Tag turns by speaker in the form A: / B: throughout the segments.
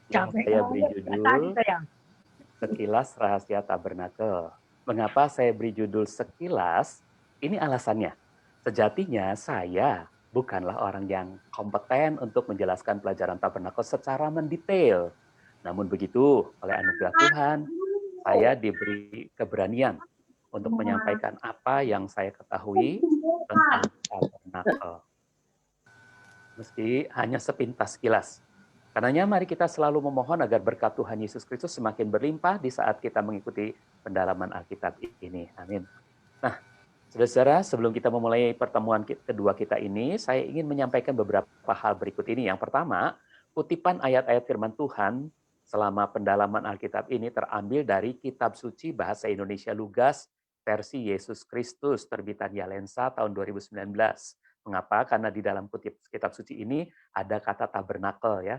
A: yang
B: Capek
A: saya beri
B: banget tadi
A: judul
B: sayang.
A: Sekilas Rahasia Tabernakel. Mengapa saya beri judul sekilas? Ini alasannya. Sejatinya saya bukanlah orang yang kompeten untuk menjelaskan pelajaran tabernakel secara mendetail. Namun begitu, oleh anugerah Tuhan, saya diberi keberanian untuk menyampaikan apa yang saya ketahui tentang tabernakel. Meski hanya sepintas kilas. Karenanya mari kita selalu memohon agar berkat Tuhan Yesus Kristus semakin berlimpah di saat kita mengikuti pendalaman Alkitab ini. Amin. Nah, saudara-saudara, sebelum kita memulai pertemuan kedua kita ini, saya ingin menyampaikan beberapa hal berikut ini. Yang pertama, kutipan ayat-ayat firman Tuhan selama pendalaman Alkitab ini terambil dari Kitab Suci Bahasa Indonesia Lugas versi Yesus Kristus terbitan Yalensa tahun 2019. Mengapa? Karena di dalam kitab suci ini ada kata tabernakel ya.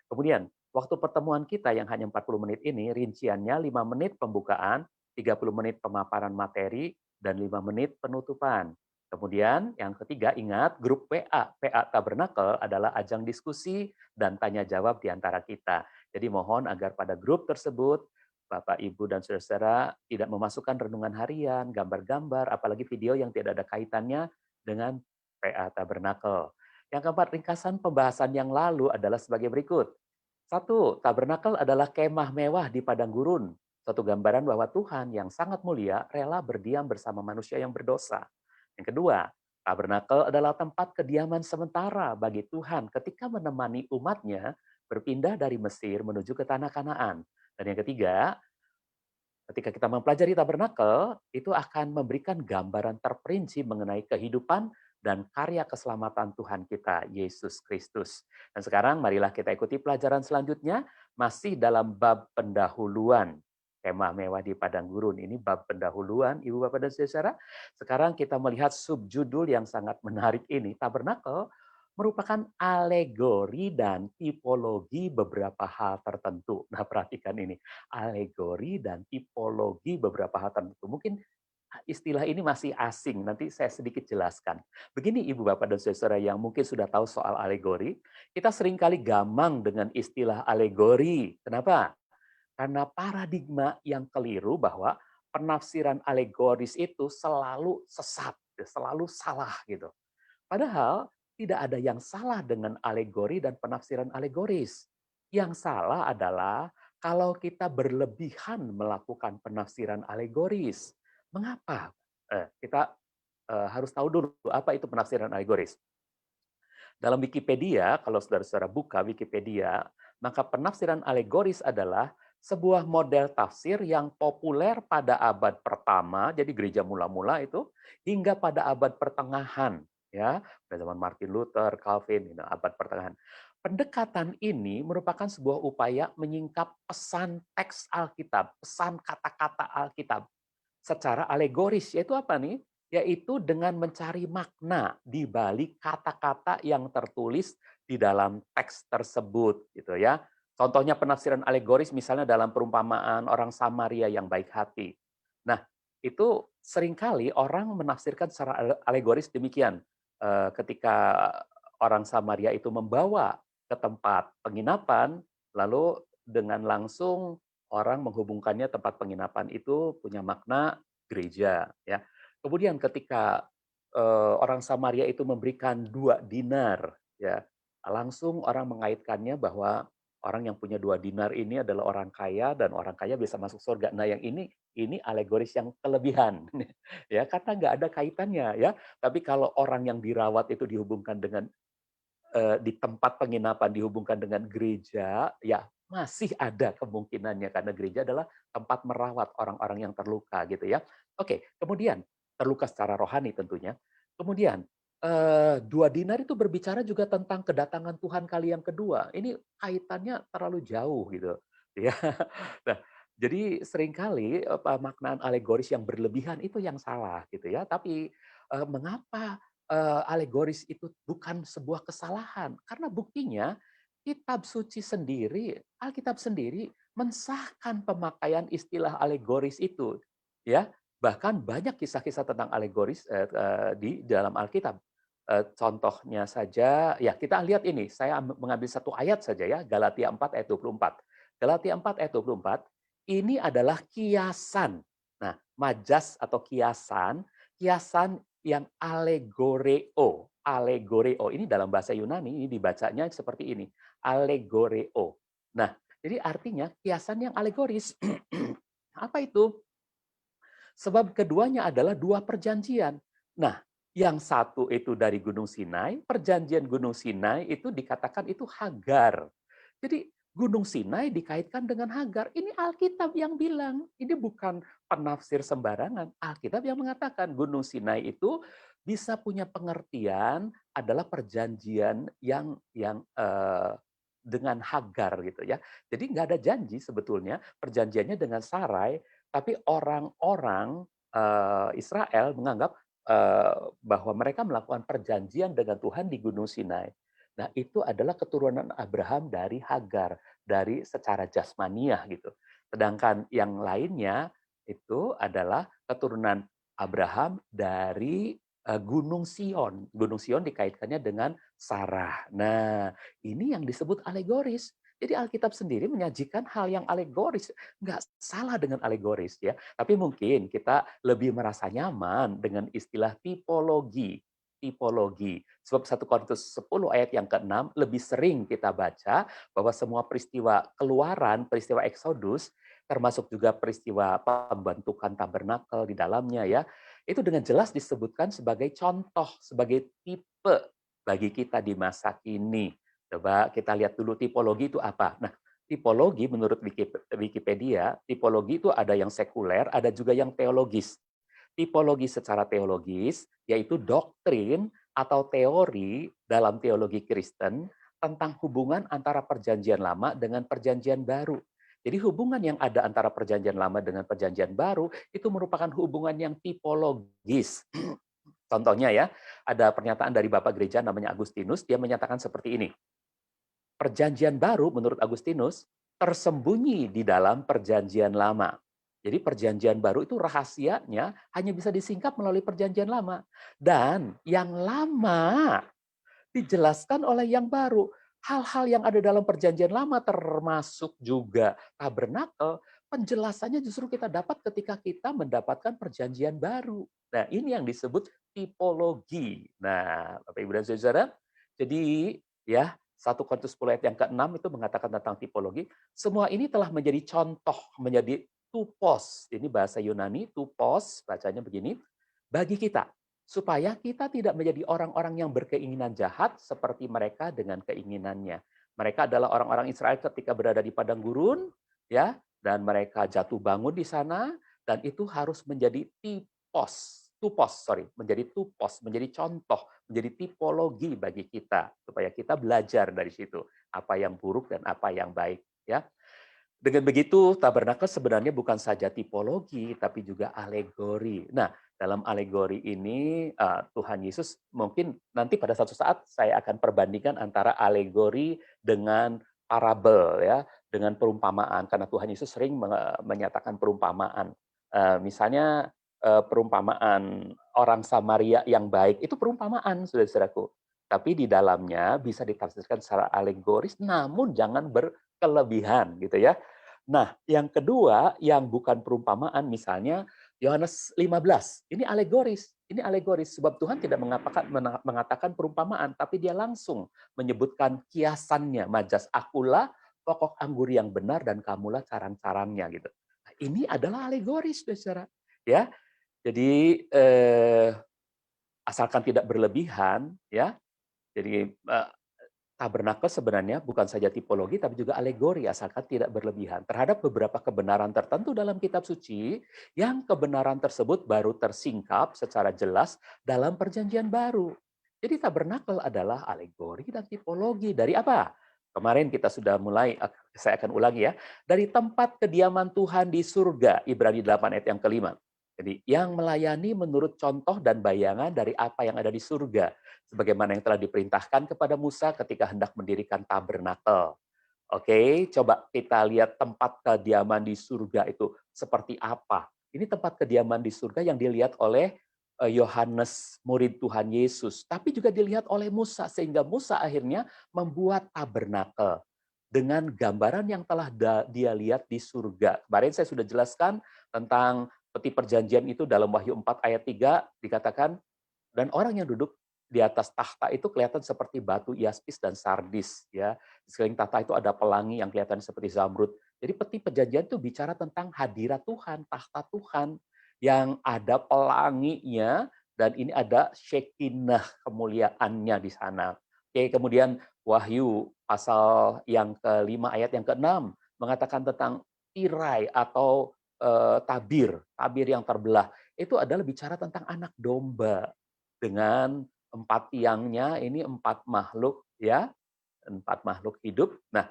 A: Kemudian, waktu pertemuan kita yang hanya 40 menit ini, rinciannya 5 menit pembukaan, 30 menit pemaparan materi, dan 5 menit penutupan. Kemudian yang ketiga, ingat grup PA. PA Tabernakel adalah ajang diskusi dan tanya jawab di antara kita. Jadi mohon agar pada grup tersebut, Bapak, Ibu, dan saudara-saudara tidak memasukkan renungan harian, gambar-gambar, apalagi video yang tidak ada kaitannya dengan PA Tabernakel. Yang keempat, ringkasan pembahasan yang lalu adalah sebagai berikut. Satu, tabernakel adalah kemah mewah di padang gurun. Suatu gambaran bahwa Tuhan yang sangat mulia rela berdiam bersama manusia yang berdosa. Yang kedua, tabernakel adalah tempat kediaman sementara bagi Tuhan ketika menemani umatnya berpindah dari Mesir menuju ke tanah Kanaan. Dan yang ketiga, ketika kita mempelajari tabernakel, itu akan memberikan gambaran terperinci mengenai kehidupan dan karya keselamatan Tuhan kita, Yesus Kristus. Dan sekarang marilah kita ikuti pelajaran selanjutnya, masih dalam bab pendahuluan. Kemah mewah di padang gurun, ini bab pendahuluan, Ibu Bapak dan Saudara. Sekarang kita melihat subjudul yang sangat menarik ini, tabernakel merupakan alegori dan tipologi beberapa hal tertentu. Nah, perhatikan ini, alegori dan tipologi beberapa hal tertentu. Mungkin istilah ini masih asing, nanti saya sedikit jelaskan. Begini Ibu Bapak dan Saudara yang mungkin sudah tahu soal alegori, kita seringkali gamang dengan istilah alegori. Kenapa? Karena paradigma yang keliru bahwa penafsiran alegoris itu selalu sesat, selalu salah gitu. Padahal tidak ada yang salah dengan alegori dan penafsiran alegoris. Yang salah adalah kalau kita berlebihan melakukan penafsiran alegoris. Mengapa? Kita harus tahu dulu apa itu penafsiran alegoris. Dalam Wikipedia, kalau saudara-saudara buka Wikipedia, maka penafsiran alegoris adalah sebuah model tafsir yang populer pada abad pertama, jadi gereja mula-mula itu, hingga pada abad pertengahan, ya, pada zaman Martin Luther, Calvin, abad pertengahan. Pendekatan ini merupakan sebuah upaya menyingkap pesan teks Alkitab, pesan kata-kata Alkitab secara alegoris, yaitu apa nih? Yaitu dengan mencari makna di balik kata-kata yang tertulis di dalam teks tersebut, gitu ya. Contohnya penafsiran alegoris misalnya dalam perumpamaan orang Samaria yang baik hati. Nah, itu seringkali orang menafsirkan secara alegoris demikian. Ketika orang Samaria itu membawa ke tempat penginapan, lalu dengan langsung orang menghubungkannya tempat penginapan itu punya makna gereja, ya. Kemudian ketika orang Samaria itu memberikan 2 dinar, ya, langsung orang mengaitkannya bahwa orang yang punya 2 dinar ini adalah orang kaya dan orang kaya bisa masuk surga. Nah, yang ini alegoris yang kelebihan, ya, karena nggak ada kaitannya, ya. Tapi kalau orang yang dirawat itu dihubungkan dengan di tempat penginapan dihubungkan dengan gereja, ya masih ada kemungkinannya karena gereja adalah tempat merawat orang-orang yang terluka gitu ya. Oke, kemudian terluka secara rohani tentunya. Kemudian 2 dinar itu berbicara juga tentang kedatangan Tuhan kali yang kedua. Ini kaitannya terlalu jauh gitu ya. Nah, jadi seringkali pemaknaan alegoris yang berlebihan itu yang salah gitu ya. Tapi mengapa alegoris itu bukan sebuah kesalahan. Karena buktinya kitab suci sendiri, Alkitab sendiri mensahkan pemakaian istilah alegoris itu. Ya, bahkan banyak kisah-kisah tentang alegoris di dalam Alkitab. contohnya saja, ya kita lihat ini, saya mengambil satu ayat saja ya, Galatia 4 ayat 24. Galatia 4 ayat 24, ini adalah kiasan. Nah, majas atau kiasan, kiasan yang alegoreo. Alegoreo, ini dalam bahasa Yunani, ini dibacanya seperti ini, alegoreo. Nah, jadi artinya kiasan yang alegoris. Apa itu? Sebab keduanya adalah dua perjanjian. Nah, yang satu itu dari Gunung Sinai, perjanjian Gunung Sinai itu dikatakan itu Hagar. Jadi Gunung Sinai dikaitkan dengan Hagar. Ini Alkitab yang bilang, ini bukan penafsir sembarangan. Alkitab yang mengatakan Gunung Sinai itu bisa punya pengertian adalah perjanjian yang dengan Hagar gitu ya. Jadi nggak ada janji sebetulnya, perjanjiannya dengan Sarai, tapi orang-orang Israel menganggap bahwa mereka melakukan perjanjian dengan Tuhan di Gunung Sinai. Nah, itu adalah keturunan Abraham dari Hagar, dari secara jasmaniah gitu. Sedangkan yang lainnya itu adalah keturunan Abraham dari Gunung Sion. Gunung Sion dikaitkannya dengan Sarah. Nah, ini yang disebut alegoris. Jadi Alkitab sendiri menyajikan hal yang alegoris. Nggak salah dengan alegoris ya. Tapi mungkin kita lebih merasa nyaman dengan istilah tipologi. Tipologi. Sebab 1 Korintus 10 ayat yang ke-6 lebih sering kita baca bahwa semua peristiwa keluaran, peristiwa Exodus, termasuk juga peristiwa pembentukan tabernakel di dalamnya ya, itu dengan jelas disebutkan sebagai contoh, sebagai tipe bagi kita di masa kini. Coba kita lihat dulu tipologi itu apa. Nah, tipologi menurut Wikipedia, tipologi itu ada yang sekuler, ada juga yang teologis. Tipologi secara teologis yaitu doktrin atau teori dalam teologi Kristen tentang hubungan antara perjanjian lama dengan perjanjian baru. Jadi hubungan yang ada antara perjanjian lama dengan perjanjian baru itu merupakan hubungan yang tipologis. Contohnya ya, ada pernyataan dari Bapak Gereja namanya Agustinus, dia menyatakan seperti ini. Perjanjian baru menurut Agustinus tersembunyi di dalam perjanjian lama. Jadi perjanjian baru itu rahasianya hanya bisa disingkap melalui perjanjian lama. Dan yang lama dijelaskan oleh yang baru. Hal-hal yang ada dalam perjanjian lama termasuk juga tabernakel, penjelasannya justru kita dapat ketika kita mendapatkan perjanjian baru. Nah, ini yang disebut tipologi. Nah, Bapak Ibu dan Saudara, jadi ya 1 Korintus 10 ayat yang ke-6 itu mengatakan tentang tipologi. Semua ini telah menjadi contoh, menjadi tupos. Ini bahasa Yunani, tupos, bacanya begini. Bagi kita, supaya kita tidak menjadi orang-orang yang berkeinginan jahat seperti mereka dengan keinginannya. Mereka adalah orang-orang Israel ketika berada di padang gurun, ya, dan mereka jatuh bangun di sana, dan itu harus menjadi menjadi tupos, menjadi contoh, menjadi tipologi bagi kita supaya kita belajar dari situ apa yang buruk dan apa yang baik, ya. Dengan begitu, tabernakel sebenarnya bukan saja tipologi, tapi juga alegori. Nah, dalam alegori ini, Tuhan Yesus mungkin nanti pada suatu saat saya akan perbandingkan antara alegori dengan parabel, ya, dengan perumpamaan. Karena Tuhan Yesus sering menyatakan perumpamaan. Misalnya, perumpamaan orang Samaria yang baik, itu perumpamaan, saudara-saudaraku. Tapi di dalamnya bisa ditafsirkan secara alegoris, namun jangan berkelebihan, gitu ya. Nah, yang kedua yang bukan perumpamaan misalnya Yohanes 15. Ini alegoris. Ini alegoris sebab Tuhan tidak mengatakan perumpamaan, tapi dia langsung menyebutkan kiasannya, majas akulah pokok anggur yang benar dan kamulah carang-carangnya gitu. Nah, ini adalah alegoris, Saudara. Ya. Jadi asalkan tidak berlebihan ya. Jadi tabernakel sebenarnya bukan saja tipologi, tapi juga alegori, asalkan tidak berlebihan. Terhadap beberapa kebenaran tertentu dalam kitab suci, yang kebenaran tersebut baru tersingkap secara jelas dalam perjanjian baru. Jadi tabernakel adalah alegori dan tipologi. Dari apa? Kemarin kita sudah mulai, saya akan ulangi ya, dari tempat kediaman Tuhan di surga, Ibrani 8 ayat yang kelima. Jadi yang melayani menurut contoh dan bayangan dari apa yang ada di surga, sebagaimana yang telah diperintahkan kepada Musa ketika hendak mendirikan tabernakel. Oke, coba kita lihat tempat kediaman di surga itu seperti apa. Ini tempat kediaman di surga yang dilihat oleh Yohanes murid Tuhan Yesus, tapi juga dilihat oleh Musa sehingga Musa akhirnya membuat tabernakel dengan gambaran yang telah dia lihat di surga. Kemarin saya sudah jelaskan tentang peti perjanjian itu dalam Wahyu 4 ayat 3 dikatakan, dan orang yang duduk di atas tahta itu kelihatan seperti batu iaspis dan sardis, ya. Di sekeliling tahta itu ada pelangi yang kelihatan seperti zamrud. Jadi peti perjanjian itu bicara tentang hadirat Tuhan, tahta Tuhan yang ada pelanginya, dan ini ada shekinah kemuliaannya di sana. Oke, kemudian Wahyu pasal yang kelima ayat yang keenam mengatakan tentang tirai atau tabir yang terbelah. Itu adalah bicara tentang anak domba dengan 4 tiangnya, ini 4 makhluk, ya, 4 makhluk hidup. Nah,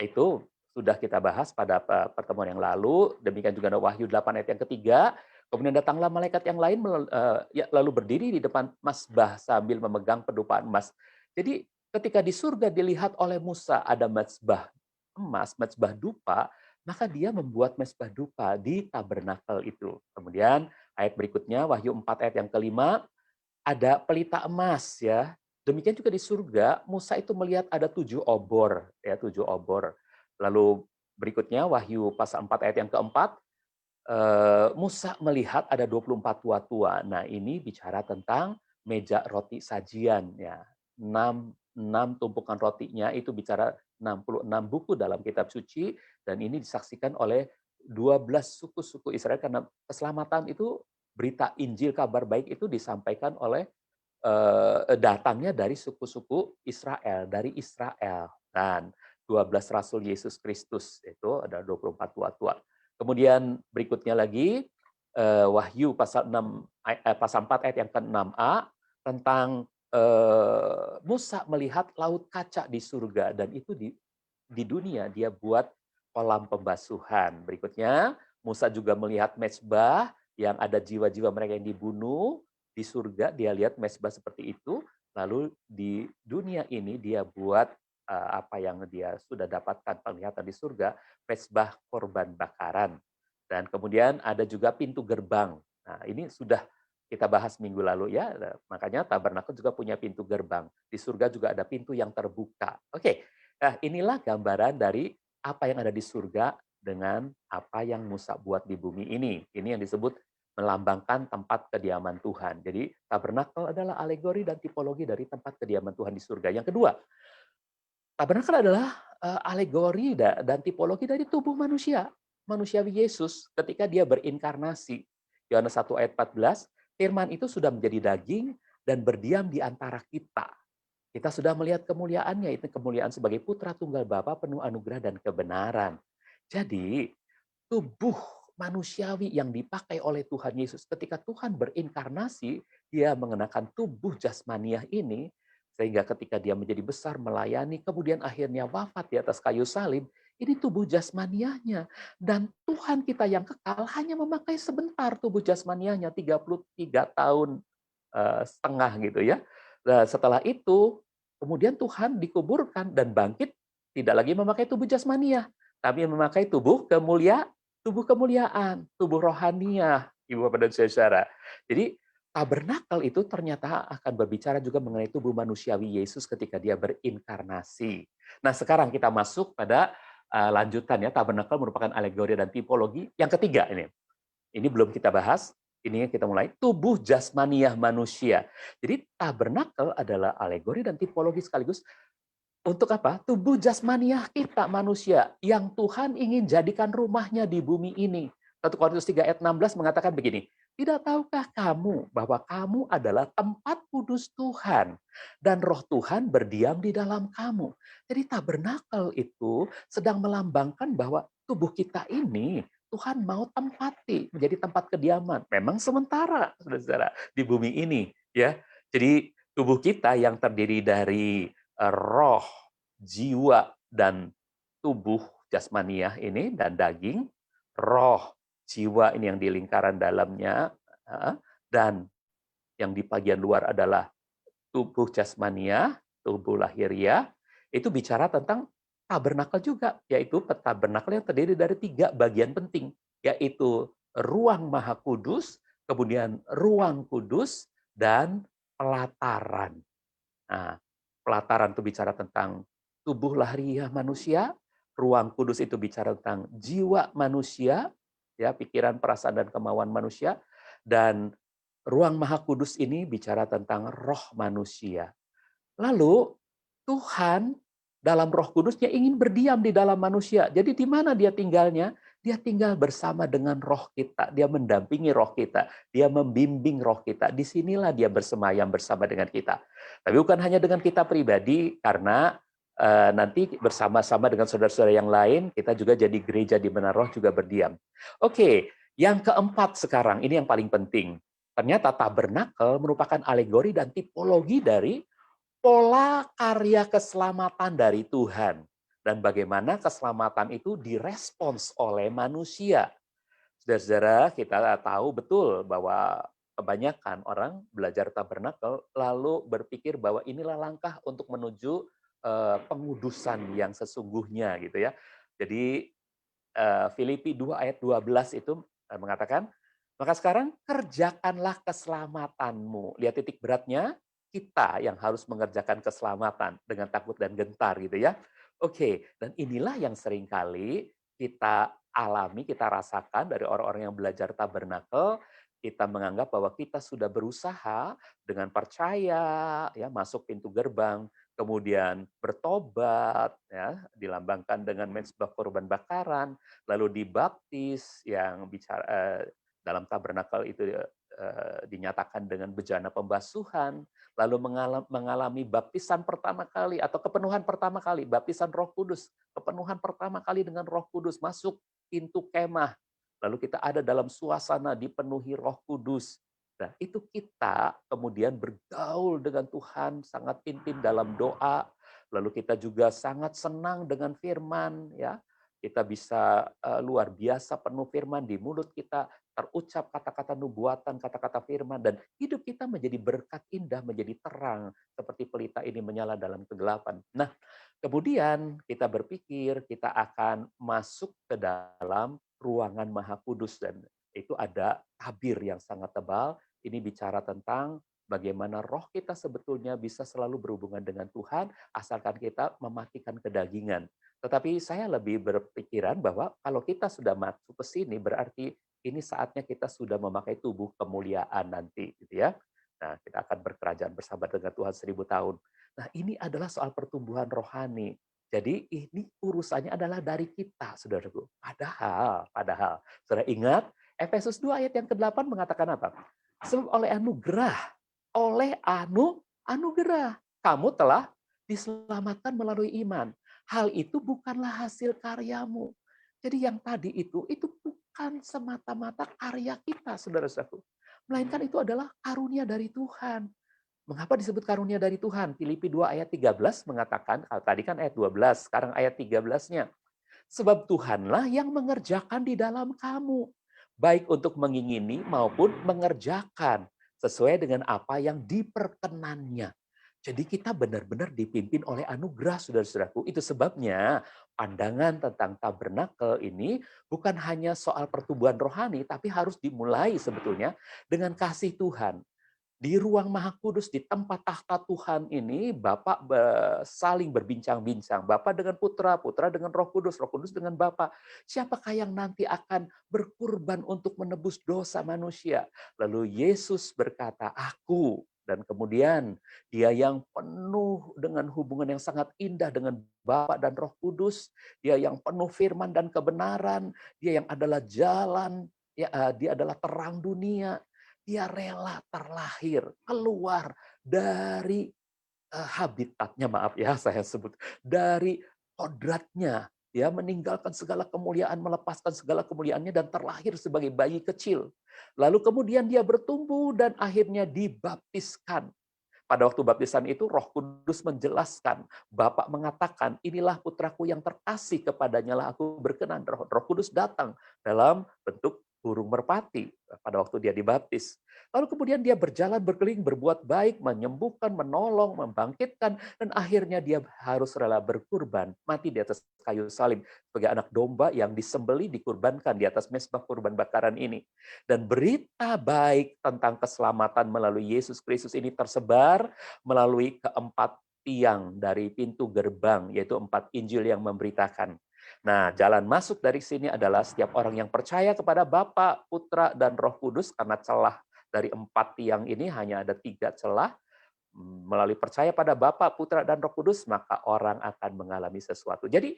A: itu sudah kita bahas pada pertemuan yang lalu. Demikian juga ada Wahyu 8 ayat yang ketiga. Kemudian datanglah malaikat yang lain lalu berdiri di depan mazbah sambil memegang pedupaan emas. Jadi ketika di surga dilihat oleh Musa ada mazbah emas, mazbah dupa, maka dia membuat mazbah dupa di tabernakel itu. Kemudian ayat berikutnya Wahyu 4 ayat yang kelima, ada pelita emas, ya. Demikian juga di surga, Musa itu melihat ada 7 obor, ya, 7 obor. Lalu berikutnya Wahyu pasal 4 ayat yang keempat, Musa melihat ada 24 tua-tua. Nah, ini bicara tentang meja roti sajian, ya. 6 tumpukan rotinya itu bicara 66 buku dalam kitab suci, dan ini disaksikan oleh 12 suku-suku Israel karena keselamatan itu, berita Injil kabar baik itu disampaikan oleh datangnya dari suku-suku Israel, dari Israel. Dan 12 rasul Yesus Kristus, itu ada 24 tua-tua. Kemudian berikutnya lagi, Wahyu pasal 6, pasal 4 ayat yang ke-6a, tentang Musa melihat laut kaca di surga, dan itu di dunia dia buat kolam pembasuhan. Berikutnya, Musa juga melihat mezbah yang ada jiwa-jiwa mereka yang dibunuh. Di surga dia lihat mezbah seperti itu, lalu di dunia ini dia buat apa yang dia sudah dapatkan penglihatan di surga, mezbah korban bakaran. Dan kemudian ada juga pintu gerbang. Nah, ini sudah kita bahas minggu lalu, ya. Makanya tabernakel juga punya pintu gerbang. Di surga juga ada pintu yang terbuka. Oke. Nah, inilah gambaran dari apa yang ada di surga dengan apa yang Musa buat di bumi ini. Ini yang disebut melambangkan tempat kediaman Tuhan. Jadi tabernakel adalah alegori dan tipologi dari tempat kediaman Tuhan di surga. Yang kedua, tabernakel adalah alegori dan tipologi dari tubuh manusia, manusiawi Yesus ketika dia berinkarnasi. Yohanes 1 ayat 14, firman itu sudah menjadi daging dan berdiam di antara kita. Kita sudah melihat kemuliaannya, itu kemuliaan sebagai putra tunggal Bapa penuh anugerah dan kebenaran. Jadi, tubuh manusiawi yang dipakai oleh Tuhan Yesus ketika Tuhan berinkarnasi, dia mengenakan tubuh jasmaniah ini, sehingga ketika dia menjadi besar melayani, kemudian akhirnya wafat di atas kayu salib, ini tubuh jasmaniahnya. Dan Tuhan kita yang kekal hanya memakai sebentar tubuh jasmaniahnya, 33 tahun setengah gitu, ya. Nah, setelah itu, kemudian Tuhan dikuburkan dan bangkit, tidak lagi memakai tubuh jasmaniah, tapi memakai tubuh kemuliaan, tubuh rohaniah, Ibu Bapak dan Saudara. Jadi tabernakel itu ternyata akan berbicara juga mengenai tubuh manusiawi Yesus ketika dia berinkarnasi. Nah, sekarang kita masuk pada lanjutan, ya. Tabernakel merupakan alegori dan tipologi. Yang ketiga ini. Ini belum kita bahas, ini kita mulai. Tubuh jasmaniah manusia. Jadi tabernakel adalah alegori dan tipologi sekaligus untuk apa? Tubuh jasmaniah kita manusia yang Tuhan ingin jadikan rumahnya di bumi ini. 1 Korintus 3 ayat 16 mengatakan begini, tidak tahukah kamu bahwa kamu adalah tempat kudus Tuhan dan roh Tuhan berdiam di dalam kamu. Jadi tabernakel itu sedang melambangkan bahwa tubuh kita ini Tuhan mau tempati menjadi tempat kediaman. Memang sementara, saudara-saudara, di bumi ini, ya. Jadi tubuh kita yang terdiri dari roh, jiwa, dan tubuh jasmaniah ini, dan daging, roh, jiwa ini yang di lingkaran dalamnya, dan yang di bagian luar adalah tubuh jasmaniah, tubuh lahiriah, itu bicara tentang tabernakel juga, yaitu tabernakel yang terdiri dari 3 bagian penting, yaitu ruang maha kudus, kemudian ruang kudus, dan pelataran. Nah, pelataran itu bicara tentang tubuh lahiriah manusia, ruang kudus itu bicara tentang jiwa manusia, ya, pikiran, perasaan, dan kemauan manusia, dan ruang maha kudus ini bicara tentang roh manusia. Lalu Tuhan dalam Roh Kudusnya ingin berdiam di dalam manusia. Jadi di mana dia tinggalnya? Dia tinggal bersama dengan roh kita. Dia mendampingi roh kita. Dia membimbing roh kita. Disinilah dia bersemayam bersama dengan kita. Tapi bukan hanya dengan kita pribadi, karena nanti bersama-sama dengan saudara-saudara yang lain, kita juga jadi gereja di mana roh juga berdiam. Oke, yang keempat sekarang, ini yang paling penting. Ternyata tabernakel merupakan alegori dan tipologi dari pola karya keselamatan dari Tuhan. Dan bagaimana keselamatan itu direspons oleh manusia. Saudara-saudara, kita tahu betul bahwa kebanyakan orang belajar tabernakel lalu berpikir bahwa inilah langkah untuk menuju pengudusan yang sesungguhnya gitu ya. Jadi Filipi 2 ayat 12 itu mengatakan, maka sekarang kerjakanlah keselamatanmu. Lihat titik beratnya, kita yang harus mengerjakan keselamatan dengan takut dan gentar gitu ya. Oke, dan inilah yang seringkali kita alami, kita rasakan dari orang-orang yang belajar tabernakel. Kita menganggap bahwa kita sudah berusaha dengan percaya, ya, masuk pintu gerbang, kemudian bertobat, ya, dilambangkan dengan mezbah korban bakaran, lalu dibaptis yang bicara dalam tabernakel itu dinyatakan dengan bejana pembasuhan, lalu mengalami baptisan pertama kali atau kepenuhan pertama kali, baptisan Roh Kudus, kepenuhan pertama kali dengan Roh Kudus, masuk pintu kemah, lalu kita ada dalam suasana dipenuhi Roh Kudus. Nah, itu kita kemudian bergaul dengan Tuhan sangat intim dalam doa, lalu kita juga sangat senang dengan firman, ya. Kita bisa luar biasa penuh firman di mulut kita, terucap kata-kata nubuatan, kata-kata firman, dan hidup kita menjadi berkat indah, menjadi terang, seperti pelita ini menyala dalam kegelapan. Nah, kemudian kita berpikir kita akan masuk ke dalam ruangan Maha Kudus, dan itu ada tabir yang sangat tebal. Ini bicara tentang bagaimana roh kita sebetulnya bisa selalu berhubungan dengan Tuhan, asalkan kita mematikan kedagingan. Tetapi saya lebih berpikiran bahwa kalau kita sudah masuk ke sini, berarti ini saatnya kita sudah memakai tubuh kemuliaan nanti, gitu ya. Nah, kita akan berkerajaan bersama dengan Tuhan 1000 tahun. Nah, ini adalah soal pertumbuhan rohani. Jadi ini urusannya adalah dari kita, saudaraku. Padahal, saudara ingat, Efesus 2 ayat yang ke-8 mengatakan apa? Sebab oleh anugerah, kamu telah diselamatkan melalui iman. Hal itu bukanlah hasil karyamu. Jadi yang tadi itu bukan semata-mata karya kita, saudara-saudaraku. Melainkan itu adalah karunia dari Tuhan. Mengapa disebut karunia dari Tuhan? Filipi 2 ayat 13 mengatakan, tadi kan ayat 12, sekarang ayat 13-nya. Sebab Tuhanlah yang mengerjakan di dalam kamu, baik untuk mengingini maupun mengerjakan, sesuai dengan apa yang diperkenannya. Jadi kita benar-benar dipimpin oleh anugerah, saudara-saudaraku. Itu sebabnya pandangan tentang tabernakel ini bukan hanya soal pertumbuhan rohani, tapi harus dimulai sebetulnya dengan kasih Tuhan. Di ruang Maha Kudus, di tempat tahta Tuhan ini, Bapak saling berbincang-bincang. Bapak dengan Putra, Putra dengan Roh Kudus dengan Bapak. Siapakah yang nanti akan berkurban untuk menebus dosa manusia? Lalu Yesus berkata, aku. Dan kemudian dia yang penuh dengan hubungan yang sangat indah dengan Bapa dan Roh Kudus, dia yang penuh firman dan kebenaran, dia yang adalah jalan, ya, dia adalah terang dunia. Dia rela terlahir keluar dari habitatnya, maaf ya saya sebut, dari kodratnya, ya, meninggalkan segala kemuliaan, melepaskan segala kemuliaannya dan terlahir sebagai bayi kecil. Lalu kemudian dia bertumbuh dan akhirnya dibaptiskan. Pada waktu baptisan itu Roh Kudus menjelaskan, Bapak mengatakan, inilah putraku yang terkasih, kepadanya lah aku berkenan. Roh Kudus datang dalam bentuk burung merpati pada waktu dia dibaptis. Lalu kemudian dia berjalan berkeliling, berbuat baik, menyembuhkan, menolong, membangkitkan, dan akhirnya dia harus rela berkurban, mati di atas kayu salib sebagai anak domba yang disembeli, dikurbankan di atas mezbah kurban bakaran ini. Dan berita baik tentang keselamatan melalui Yesus Kristus ini tersebar melalui keempat tiang dari pintu gerbang, yaitu 4 Injil yang memberitakan. Nah, jalan masuk dari sini adalah setiap orang yang percaya kepada Bapa, Putra, dan Roh Kudus, karena celah dari 4 tiang ini hanya ada 3 celah. Melalui percaya pada Bapa, Putra, dan Roh Kudus, maka orang akan mengalami sesuatu. Jadi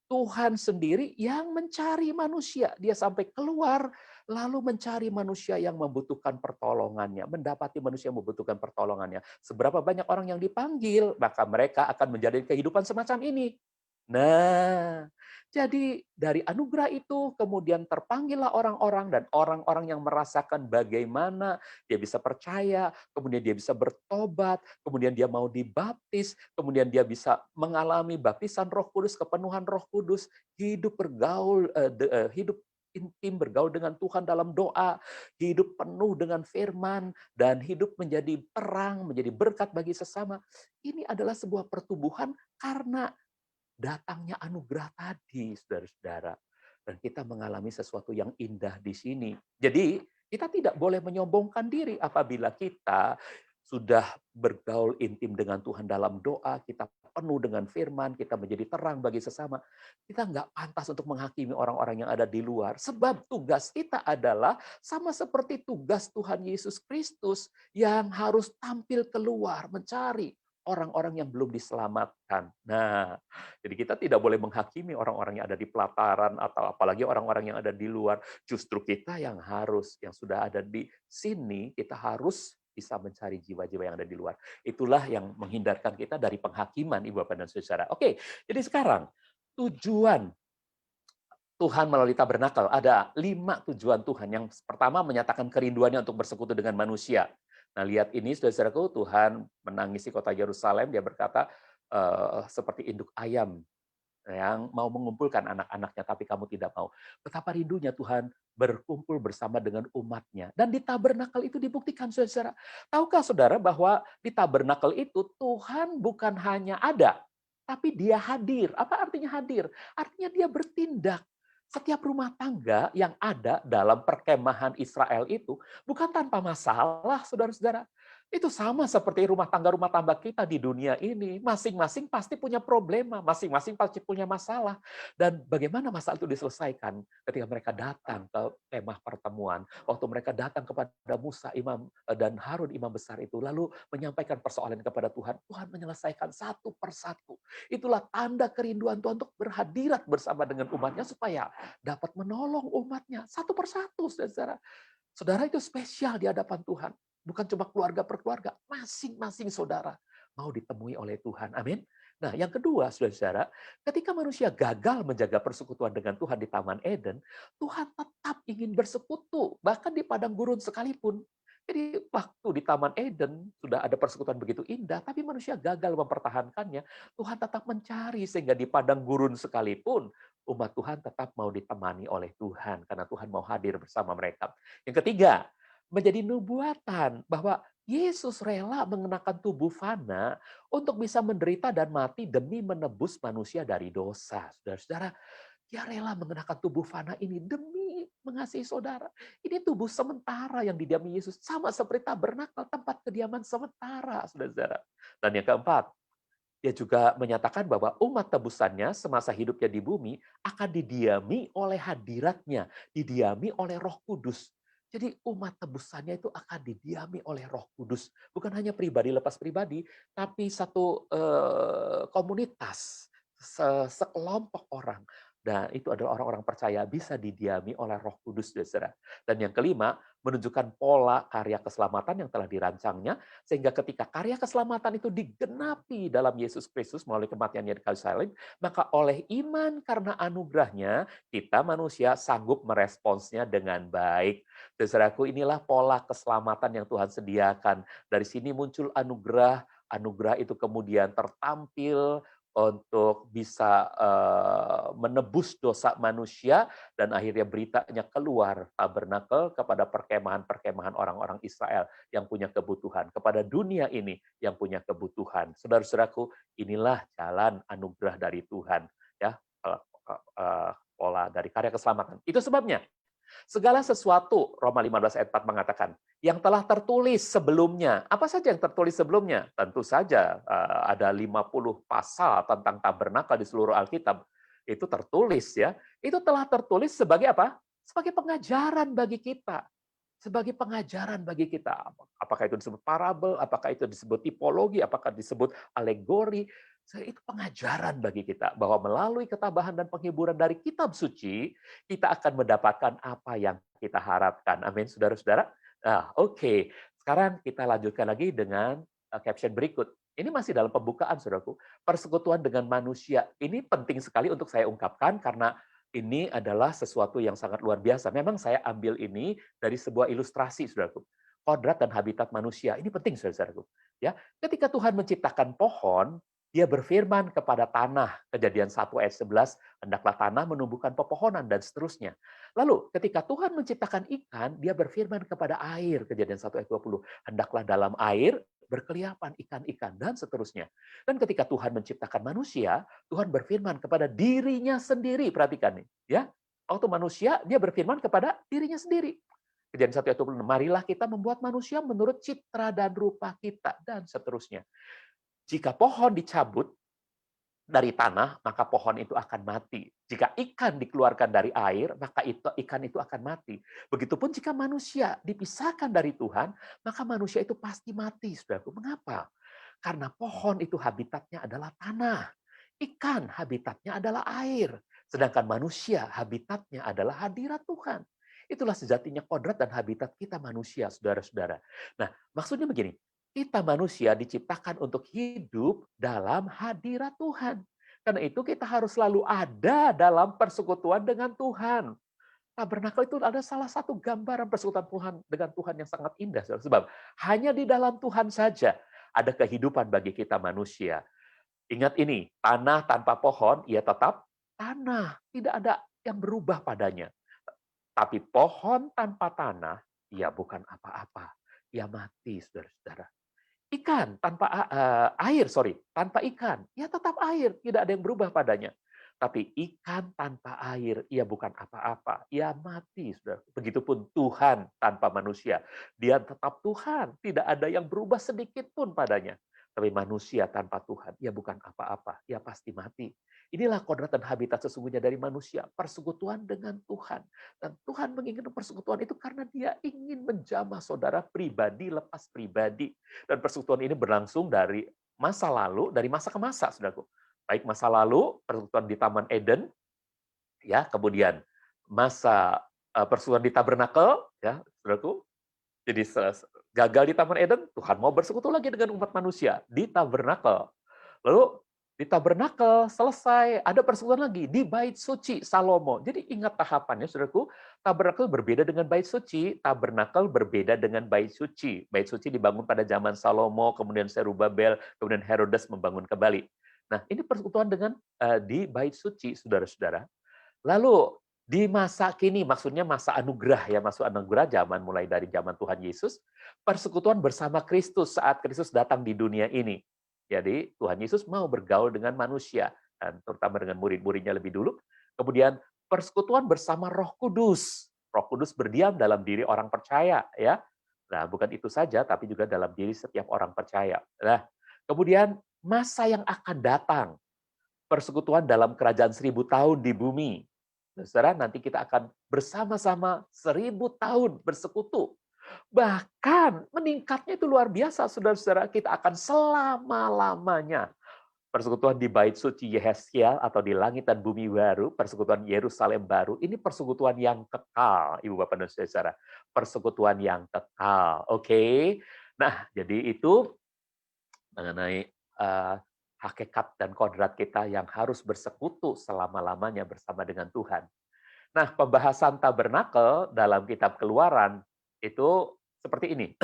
A: Tuhan sendiri yang mencari manusia. Dia sampai keluar, lalu mencari manusia yang membutuhkan pertolongannya. Mendapati manusia yang membutuhkan pertolongannya. Seberapa banyak orang yang dipanggil, maka mereka akan menjadi kehidupan semacam ini. Nah, jadi dari anugerah itu kemudian terpanggillah orang-orang, dan orang-orang yang merasakan bagaimana dia bisa percaya, kemudian dia bisa bertobat, kemudian dia mau dibaptis, kemudian dia bisa mengalami baptisan Roh Kudus, kepenuhan Roh Kudus, hidup bergaul, hidup intim bergaul dengan Tuhan dalam doa, hidup penuh dengan firman, dan hidup menjadi terang, menjadi berkat bagi sesama. Ini adalah sebuah pertumbuhan karena datangnya anugerah tadi, saudara-saudara. Dan kita mengalami sesuatu yang indah di sini. Jadi, kita tidak boleh menyombongkan diri apabila kita sudah bergaul intim dengan Tuhan dalam doa, kita penuh dengan firman, kita menjadi terang bagi sesama. Kita nggak pantas untuk menghakimi orang-orang yang ada di luar. Sebab tugas kita adalah sama seperti tugas Tuhan Yesus Kristus yang harus tampil keluar, mencari orang-orang yang belum diselamatkan. Nah, jadi kita tidak boleh menghakimi orang-orang yang ada di pelataran atau apalagi orang-orang yang ada di luar. Justru kita yang sudah ada di sini, kita harus bisa mencari jiwa-jiwa yang ada di luar. Itulah yang menghindarkan kita dari penghakiman, Ibu Bapak dan Saudara. Oke, jadi sekarang tujuan Tuhan melalui tabernakel. Ada 5 tujuan Tuhan. Yang pertama menyatakan kerinduannya untuk bersekutu dengan manusia. Nah, lihat ini, saudara-saudaraku, Tuhan menangisi kota Yerusalem. Dia berkata, seperti induk ayam yang mau mengumpulkan anak-anaknya, tapi kamu tidak mau. Betapa rindunya Tuhan berkumpul bersama dengan umatnya. Dan di tabernakel itu dibuktikan, saudara. Tahukah saudara bahwa di tabernakel itu Tuhan bukan hanya ada, tapi dia hadir. Apa artinya hadir? Artinya dia bertindak. Setiap rumah tangga yang ada dalam perkemahan Israel itu bukan tanpa masalah, saudara-saudara. Itu sama seperti rumah tangga kita di dunia ini. Masing-masing pasti punya problema, masing-masing pasti punya masalah. Dan bagaimana masalah itu diselesaikan ketika mereka datang ke kemah pertemuan. Waktu mereka datang kepada Musa imam dan Harun imam besar itu, lalu menyampaikan persoalan kepada Tuhan. Tuhan menyelesaikan satu persatu. Itulah tanda kerinduan Tuhan untuk berhadirat bersama dengan umatnya supaya dapat menolong umatnya satu persatu, saudara. Saudara itu spesial di hadapan Tuhan. Bukan cuma keluarga per keluarga, masing-masing saudara mau ditemui oleh Tuhan. Amin. Nah, yang kedua, saudara-saudara, ketika manusia gagal menjaga persekutuan dengan Tuhan di Taman Eden, Tuhan tetap ingin bersekutu, bahkan di padang gurun sekalipun. Jadi waktu di Taman Eden sudah ada persekutuan begitu indah, tapi manusia gagal mempertahankannya. Tuhan tetap mencari sehingga di padang gurun sekalipun umat Tuhan tetap mau ditemani oleh Tuhan karena Tuhan mau hadir bersama mereka. Yang ketiga, menjadi nubuatan bahwa Yesus rela mengenakan tubuh fana untuk bisa menderita dan mati demi menebus manusia dari dosa. Saudara-saudara, dia rela mengenakan tubuh fana ini demi mengasihi saudara. Ini tubuh sementara yang didiami Yesus. Sama seperti tabernakel, tempat kediaman sementara, saudara-saudara. Dan yang keempat, dia juga menyatakan bahwa umat tebusannya semasa hidupnya di bumi akan didiami oleh hadiratnya, didiami oleh Roh Kudus. Jadi umat tebusannya itu akan didiami oleh Roh Kudus. Bukan hanya pribadi lepas pribadi, tapi satu komunitas, sekelompok orang. Dan itu adalah orang-orang percaya bisa didiami oleh Roh Kudus, saudara. Dan yang kelima, menunjukkan pola karya keselamatan yang telah dirancangnya, sehingga ketika karya keselamatan itu digenapi dalam Yesus Kristus melalui kematiannya di kayu salib, maka oleh iman karena anugerahnya, kita manusia sanggup meresponsnya dengan baik. Saudaraku, inilah pola keselamatan yang Tuhan sediakan. Dari sini muncul anugerah, anugerah itu kemudian tertampil untuk bisa menebus dosa manusia, dan akhirnya beritanya keluar tabernakel kepada perkemahan-perkemahan orang-orang Israel yang punya kebutuhan, kepada dunia ini yang punya kebutuhan. Saudara-saudaraku, inilah jalan anugerah dari Tuhan, ya, pola dari karya keselamatan. Itu sebabnya segala sesuatu, Roma 15 ayat 4 mengatakan, yang telah tertulis sebelumnya. Apa saja yang tertulis sebelumnya? Tentu saja ada 50 pasal tentang tabernakel di seluruh Alkitab. Itu tertulis ya. Itu telah tertulis sebagai apa? Sebagai pengajaran bagi kita. Sebagai pengajaran bagi kita. Apakah itu disebut parabel, apakah itu disebut tipologi, apakah disebut alegori. Itu pengajaran bagi kita bahwa melalui ketabahan dan penghiburan dari kitab suci, kita akan mendapatkan apa yang kita harapkan. Amin, saudara-saudara. Nah, oke. Sekarang kita lanjutkan lagi dengan caption berikut. Ini masih dalam pembukaan, saudaraku. Persekutuan dengan manusia. Ini penting sekali untuk saya ungkapkan karena ini adalah sesuatu yang sangat luar biasa. Memang saya ambil ini dari sebuah ilustrasi, saudaraku. Kodrat dan habitat manusia. Ini penting, saudaraku. Ya, ketika Tuhan menciptakan pohon, dia berfirman kepada tanah, Kejadian 1 ayat 11, hendaklah tanah menumbuhkan pepohonan, dan seterusnya. Lalu, ketika Tuhan menciptakan ikan, dia berfirman kepada air, Kejadian 1 ayat 20, hendaklah dalam air berkeliapan ikan-ikan, dan seterusnya. Dan ketika Tuhan menciptakan manusia, Tuhan berfirman kepada dirinya sendiri, perhatikan nih. Ya, waktu manusia, dia berfirman kepada dirinya sendiri. Kejadian 1 ayat 26, marilah kita membuat manusia menurut citra dan rupa kita, dan seterusnya. Jika pohon dicabut dari tanah, maka pohon itu akan mati. Jika ikan dikeluarkan dari air, maka ikan itu akan mati. Begitupun jika manusia dipisahkan dari Tuhan, maka manusia itu pasti mati, saudaraku. Mengapa? Karena pohon itu habitatnya adalah tanah. Ikan habitatnya adalah air. Sedangkan manusia habitatnya adalah hadirat Tuhan. Itulah sejatinya kodrat dan habitat kita manusia, saudara-saudara. Nah, maksudnya begini, kita manusia diciptakan untuk hidup dalam hadirat Tuhan. Karena itu kita harus selalu ada dalam persekutuan dengan Tuhan. Tabernakel itu ada salah satu gambaran persekutuan Tuhan dengan Tuhan yang sangat indah. Sebab hanya di dalam Tuhan saja ada kehidupan bagi kita manusia. Ingat ini, tanah tanpa pohon, ia tetap tanah. Tidak ada yang berubah padanya. Tapi pohon tanpa tanah, ia bukan apa-apa. Ia mati, saudara-saudara. Ikan tanpa tanpa ikan, ya tetap air, tidak ada yang berubah padanya. Tapi ikan tanpa air, ia bukan apa-apa, ia mati, saudara. Begitupun Tuhan tanpa manusia, dia tetap Tuhan, tidak ada yang berubah sedikit pun padanya. Tapi manusia tanpa Tuhan, ia bukan apa-apa, ia pasti mati. Inilah kodrat dan habitat sesungguhnya dari manusia, persekutuan dengan Tuhan. Dan Tuhan menginginkan persekutuan itu karena dia ingin menjamah saudara pribadi lepas pribadi. Dan persekutuan ini berlangsung dari masa lalu, dari masa ke masa, saudaraku. Baik masa lalu, persekutuan di Taman Eden, ya, kemudian masa persekutuan di tabernakel, ya, saudaraku. Jadi gagal di Taman Eden, Tuhan mau bersekutu lagi dengan umat manusia di tabernakel. Lalu di tabernakel selesai, ada persekutuan lagi di bait suci Salomo. Jadi ingat tahapannya, saudaraku. Tabernakel berbeda dengan bait suci, tabernakel berbeda dengan bait suci. Bait suci dibangun pada zaman Salomo, kemudian Zerubabel, kemudian Herodes membangun kembali. Nah, ini persekutuan dengan di bait suci, saudara-saudara. Lalu di masa kini, maksudnya masa anugerah ya, masuk anugerah zaman mulai dari zaman Tuhan Yesus, persekutuan bersama Kristus saat Kristus datang di dunia ini. Jadi Tuhan Yesus mau bergaul dengan manusia, dan terutama dengan murid-muridnya lebih dulu. Kemudian persekutuan bersama Roh Kudus. Roh Kudus berdiam dalam diri orang percaya, ya. Nah, bukan itu saja, tapi juga dalam diri setiap orang percaya. Nah, kemudian masa yang akan datang, persekutuan dalam kerajaan 1000 tahun di bumi. Saudara, nanti kita akan bersama-sama 1000 tahun bersekutu. Bahkan meningkatnya itu luar biasa, saudara-saudara. Kita akan selama-lamanya persekutuan di bait suci Yehezkiel atau di langit dan bumi baru, persekutuan Yerusalem baru. Ini persekutuan yang kekal, Ibu Bapak dan Saudara. Persekutuan yang kekal. Oke. Nah, jadi itu mengenai hakikat dan kodrat kita yang harus bersekutu selama-lamanya bersama dengan Tuhan. Nah, pembahasan tabernakel dalam kitab Keluaran itu seperti ini.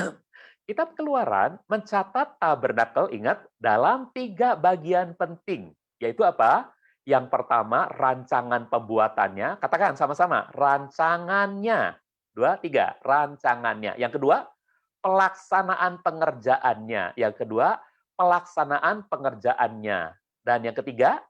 A: Kitab Keluaran mencatat tabernakel, ingat, dalam 3 bagian penting, Yaitu apa? Yang pertama, rancangan pembuatannya. Katakan sama-sama, rancangannya. 2, 3, rancangannya. Yang kedua, pelaksanaan pengerjaannya. Yang kedua, pelaksanaan pengerjaannya. Dan yang ketiga,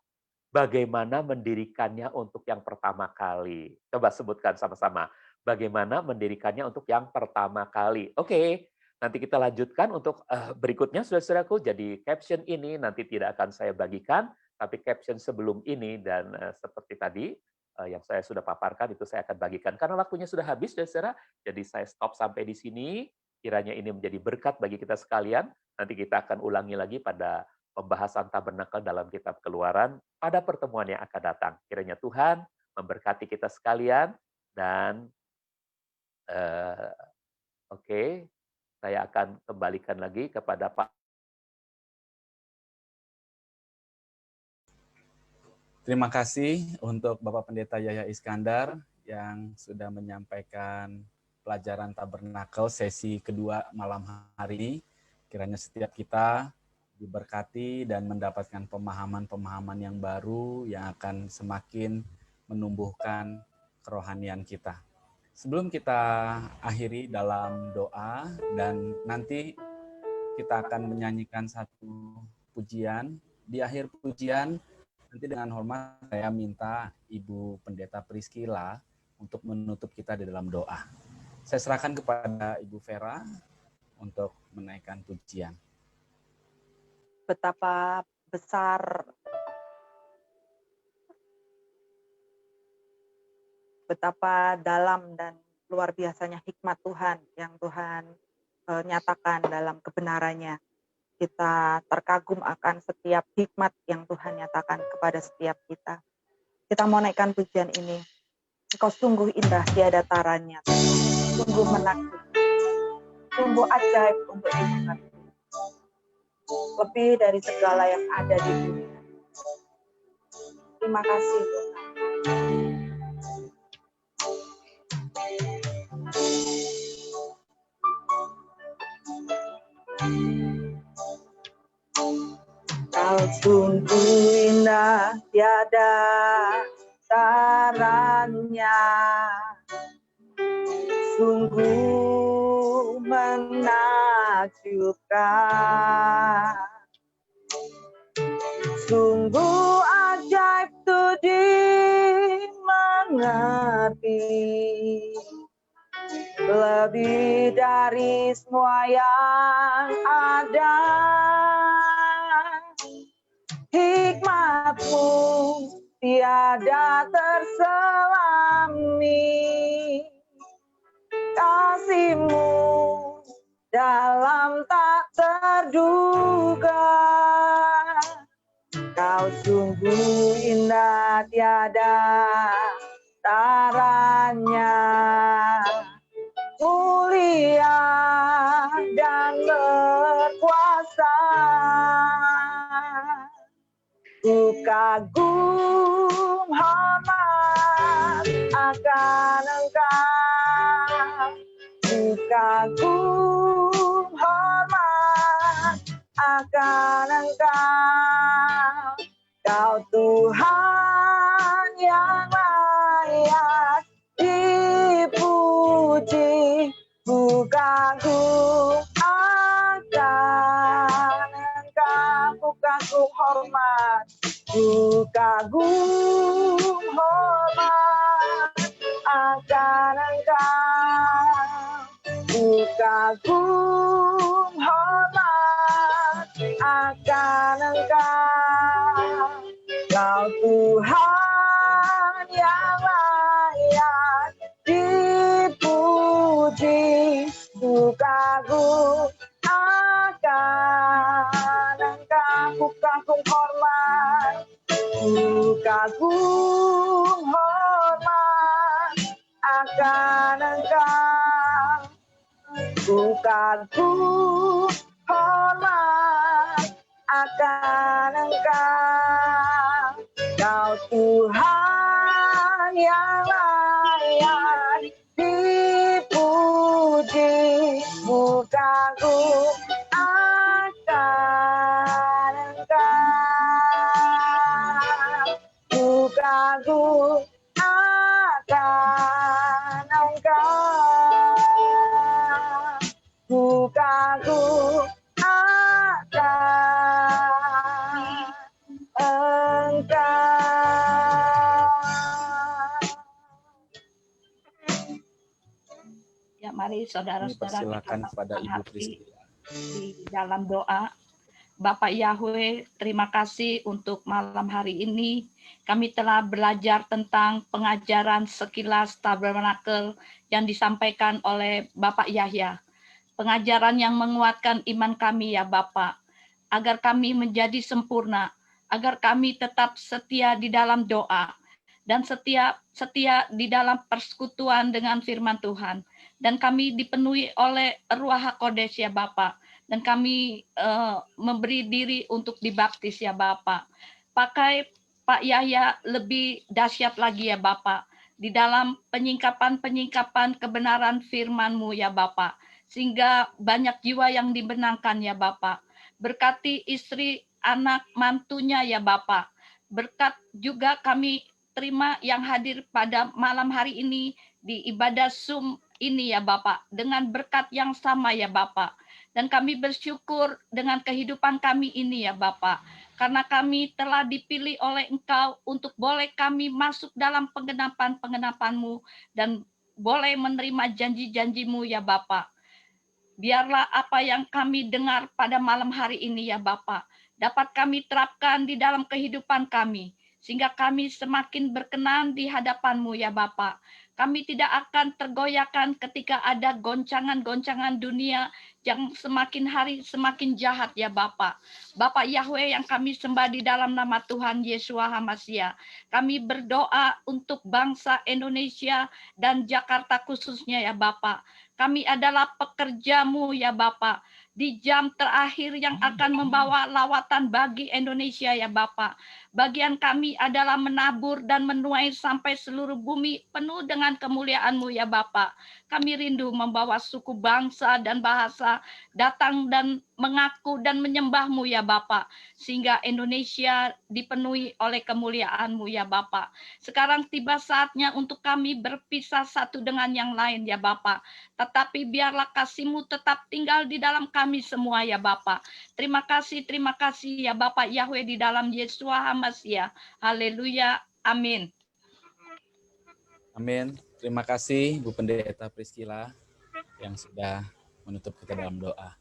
A: bagaimana mendirikannya untuk yang pertama kali. Coba sebutkan sama-sama. Bagaimana mendirikannya untuk yang pertama kali. Oke, nanti kita lanjutkan untuk berikutnya, saudara-saudaraku. Jadi caption ini nanti tidak akan saya bagikan, tapi caption sebelum ini dan seperti tadi yang saya sudah paparkan itu saya akan bagikan. Karena waktunya sudah habis, saudara-saudara. Jadi saya stop sampai di sini. Kiranya ini menjadi berkat bagi kita sekalian. Nanti kita akan ulangi lagi pada pembahasan tabernakel dalam kitab Keluaran pada pertemuan yang akan datang. Kiranya Tuhan memberkati kita sekalian dan oke, saya akan kembalikan lagi kepada Pak.
B: Terima kasih untuk Bapak Pendeta Yahya Iskandar yang sudah menyampaikan pelajaran tabernakel sesi kedua malam hari ini. Kiranya setiap kita diberkati dan mendapatkan pemahaman-pemahaman yang baru yang akan semakin menumbuhkan kerohanian kita. Sebelum kita akhiri dalam doa dan nanti kita akan menyanyikan satu pujian. Di akhir pujian, nanti dengan hormat saya minta Ibu Pendeta Priscilla untuk menutup kita di dalam doa. Saya serahkan kepada Ibu Vera untuk menaikkan pujian.
C: Betapa besar, betapa dalam dan luar biasanya hikmat Tuhan yang Tuhan nyatakan dalam kebenarannya. Kita terkagum akan setiap hikmat yang Tuhan nyatakan kepada setiap kita. Kita mau naikkan pujian ini. Engkau sungguh indah tiada taranya, sungguh menakjubkan, sungguh ajaib untuk diingat. Lebih dari segala yang ada di dunia. Terima kasih Tuhan. Kau sungguh indah tiada taranya, sungguh menakjubkan, sungguh ajaib tuh dimengerti, lebih dari semua yang ada. Hikmat-Mu tiada terselami, kasih-Mu dalam tak terduga. Kau sungguh indah tiada taranya, mulia dan berkuasa. Ku kagum hormat akan Engkau, ku kagum hormat akan Engkau. Kau Tuhan yang layak dipuji, ku kagum akan Engkau, ku kagum hormat, ku kagum hormat akan Engkau, ku kagum hormat akan Engkau. Kau Tuhan yang layak dipuji, ku kagum akan Engkau, ku kagum hormat, ku kagum hormat akan Engkau, ku kagum hormat akan Engkau. Kau Tuhan yang layak dipuji, ku kagum akan Engkau. aku akan engkau.
D: Ya, mari saudara-saudara kita
B: Persilakan kepada
D: masukkan
B: Ibu
D: hati
B: Priscila.
D: di dalam doa. Bapak Yahweh, terima kasih untuk malam hari ini. Kami telah belajar tentang pengajaran sekilas tabernakel yang disampaikan oleh Bapak Yahya. Pengajaran yang menguatkan iman kami ya Bapak, agar kami menjadi sempurna, agar kami tetap setia di dalam doa, dan setia di dalam persekutuan dengan firman Tuhan. Dan kami dipenuhi oleh Ruach HaKodes ya Bapak. Dan kami memberi diri untuk dibaptis ya Bapak. Pakai Pak Yahya lebih dahsyat lagi ya Bapak. Di dalam penyingkapan kebenaran firman-Mu ya Bapak. Sehingga banyak jiwa yang dibenangkan ya Bapak. Berkati istri, anak, mantunya ya Bapak. Berkat juga kami terima yang hadir pada malam hari ini di ibadah Zoom ini ya Bapak. Dengan berkat yang sama ya Bapak. Dan kami bersyukur dengan kehidupan kami ini ya Bapak. Karena kami telah dipilih oleh Engkau untuk boleh kami masuk dalam penggenapan-penggenapan-Mu dan boleh menerima janji-janji-Mu ya Bapak. Biarlah apa yang kami dengar pada malam hari ini ya Bapak, dapat kami terapkan di dalam kehidupan kami. Sehingga kami semakin berkenan di hadapan-Mu ya Bapak. Kami tidak akan tergoyahkan ketika ada goncangan-goncangan dunia yang semakin hari semakin jahat ya Bapak. Bapak Yahweh yang kami sembah di dalam nama Tuhan Yeshua HaMashiach. Kami berdoa untuk bangsa Indonesia dan Jakarta khususnya ya Bapak. Kami adalah pekerja-Mu ya Bapak. Di jam terakhir yang akan membawa lawatan bagi Indonesia ya Bapak. Bagian kami adalah menabur dan menuai sampai seluruh bumi penuh dengan kemuliaan-Mu ya Bapak. Kami rindu membawa suku bangsa dan bahasa datang dan mengaku dan menyembah-Mu ya Bapak. Sehingga Indonesia dipenuhi oleh kemuliaan-Mu ya Bapak. Sekarang tiba saatnya untuk kami berpisah satu dengan yang lain ya Bapak. Tetapi biarlah kasih-Mu tetap tinggal di dalam kami semua ya Bapak. Terima kasih ya Bapak Yahweh di dalam Yeshua HaMashiach. Haleluya. Amin.
B: Amin. Terima kasih Bu Pendeta Priscila yang sudah menutup kita dalam doa.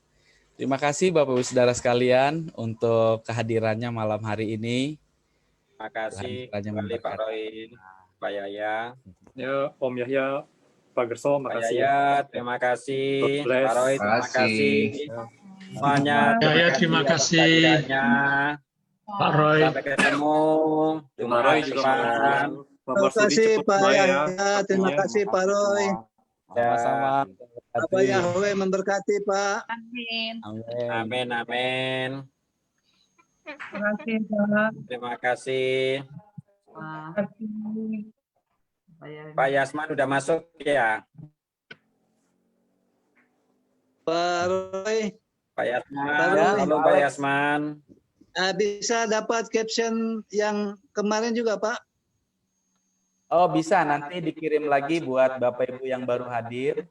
B: Terima kasih Bapak Ibu Saudara sekalian untuk kehadirannya malam hari ini.
E: Terima kasih
B: Kehadirannya
E: kembali Pak
B: memberkati.
E: Roy, Pak Yaya.
F: Ya, Om Yahya, Pak Gerso,
E: Pak
F: makasih.
E: Yaya, terima kasih.
F: God bless.
E: Pak Roy, terima kasih. Semuanya,
G: Terima
E: atas
G: kasih.
E: kehadirannya.
G: Pak Roy.
E: Sampai ketemu.
F: Pak Roy juga
E: depan.
F: Terima kasih Pak
H: Yahya. Terima
F: Iya.
H: kasih Pak Roy.
B: Sama-sama.
H: Bapak Yahweh memberkati Pak.
D: Amin.
E: Amin, amin.
G: Terima kasih, Pak.
E: Terima kasih. Pak Yasman udah masuk ya?
H: Pak Roy,
E: Pak Yasman,
H: Pak Roy.
E: halo Pak Yasman.
H: bisa dapat caption yang kemarin juga Pak?
B: Oh bisa, nanti dikirim lagi buat Bapak Ibu yang baru hadir.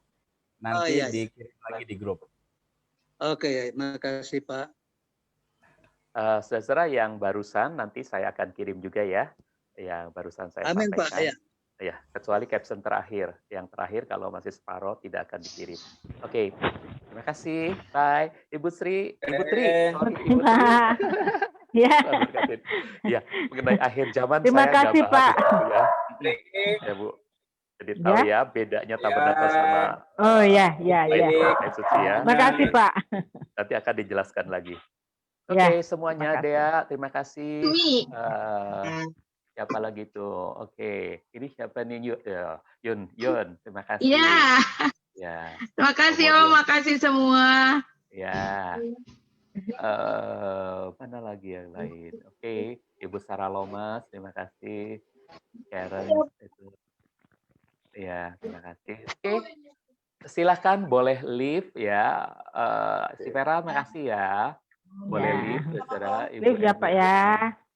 B: Nanti
H: iya.
B: dikirim lagi di grup.
H: Oke, makasih Pak.
A: Saudara yang barusan nanti saya akan kirim juga ya. Yang barusan saya
H: Amin Pak.
A: sampaikan.
H: Ya.
A: Ya, kecuali caption terakhir. Yang terakhir kalau masih separoh tidak akan dikirim. Oke, terima kasih. Bye. Ibu Sri. Ibu Tri. Sorry, Ibu Tri.
I: Ya.
A: Ya, mengenai akhir zaman
I: Terima
A: saya
I: kasih,
A: nggak bahas
I: Pak.
A: itu ya. Ya, Bu. Jadi tahu ya bedanya tabernakel sama
I: Oh ya.
A: tempat suci ya.
I: Terima kasih Pak.
A: Nanti akan dijelaskan lagi.
I: Ya,
A: Oke, semuanya
I: terima kasih.
A: Dea, terima kasih. Siapa lagi tuh? Oke, ini siapa nih? Yun, terima kasih.
J: Iya.
A: Ya.
J: Terima kasih Om,
A: Kemudian-
J: makasih semua.
A: Ya. Mana lagi yang lain? Oke, Ibu Sarah Lomas, terima kasih. Karen, itu. Ya, terima kasih. Oke, silahkan boleh leave ya. Si Vera, makasih ya. Boleh
I: Ya.
A: leave, saudara. Ibu
I: Live ya
A: Emi.
I: Pak ya.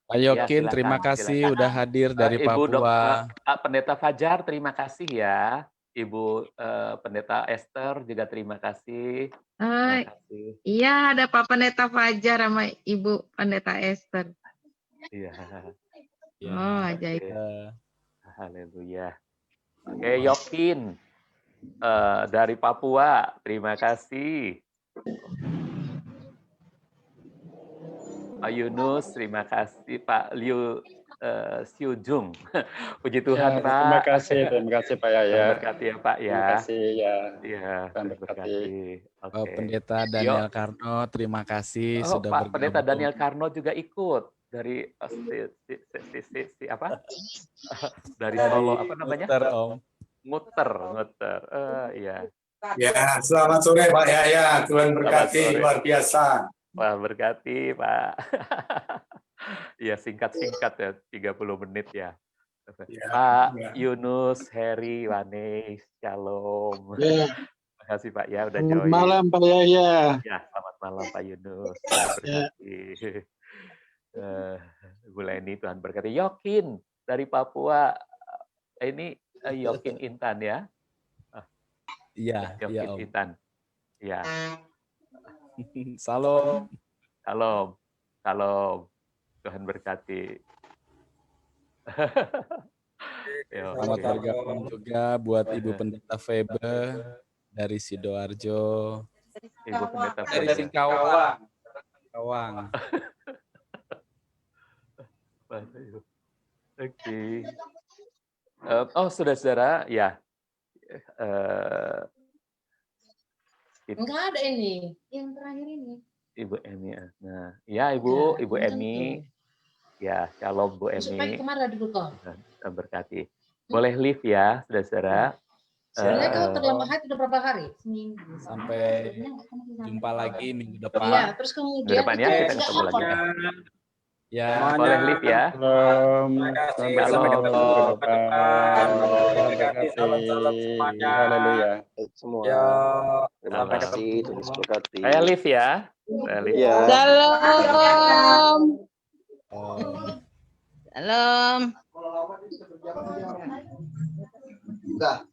B: Pak Yokin,
A: silakan,
B: terima kasih
A: silakan.
B: udah hadir dari
A: Ibu
B: Papua.
A: Pendeta Fajar, terima kasih ya. Ibu Pendeta Esther juga terima kasih. Terima kasih.
J: Iya, ada Pak Pendeta Fajar sama Ibu Pendeta Esther.
A: Iya.
J: Oh, ajaib.
A: Haleluya. Oke, Yokin dari Papua, terima kasih. Pak Yunus, terima kasih. Pak Liu Siujung, puji Tuhan,
F: Ya,
A: Pak.
F: terima kasih Pak Yaya.
A: Tuhan berkati ya, Pak ya.
F: Terima kasih ya.
A: Iya,
F: Tuhan berkati.
A: Oke.
B: Pendeta Daniel Karno, terima kasih sudah
A: Pak
B: bergabung.
A: Pendeta Daniel Karno juga ikut dari apa? Dari Solo, apa namanya?
B: Muter, Om.
A: Muter. Iya.
K: Ya, selamat sore Pak Yaya. Tuhan berkati, luar biasa.
A: Wah, berkati, Pak. Iya, singkat-singkat ya, 30 menit ya. Pak Yunus, Heri, Wane, Shalom.
H: Ya.
A: Terima kasih Pak ya, udah
H: Selamat
A: join.
H: malam Pak Yaya.
A: Ya, selamat malam Pak Yunus. Tuhan berkati. Bu Leni, Tuhan berkati. Yokin dari Papua. Ini Yokin Intan ya?
B: Iya,
A: Yokin
B: Om.
A: Intan. Ya.
B: Salam.
A: Salam. Salam. Tuhan berkati.
B: Selamat bergabung juga buat Ibu Pendeta Febe dari Sidoarjo.
A: Ibu Pendeta
B: Dari
A: Febe.
B: Singkawang. Kawang.
A: Oke. Oh, saudara-saudara, ya.
L: Enggak ada ini, yang terakhir ini.
A: Ibu Emi. Nah, ya Ibu Emi. Ya, shalom Bu
L: Supaya
A: Emi.
L: kemarin dulu kok.
A: Tuhan berkati. Boleh live ya, saudara-saudara.
L: Sebenarnya kalau terlambat hari udah berapa hari? Seminggu.
B: Sampai jumpa lagi minggu depan.
L: Iya, terus kemudian
A: Depan ya, kita ketemu lagi.
B: Ya,
A: boleh live ya.
F: Salam.
A: Shalom.
F: Haleluya.
M: Semua.
E: Ya,
M: Terima kasih, Tuhan berkati.
A: Saya live ya. Saya live.
M: Ya.
J: Salam. Salam.
H: Udah.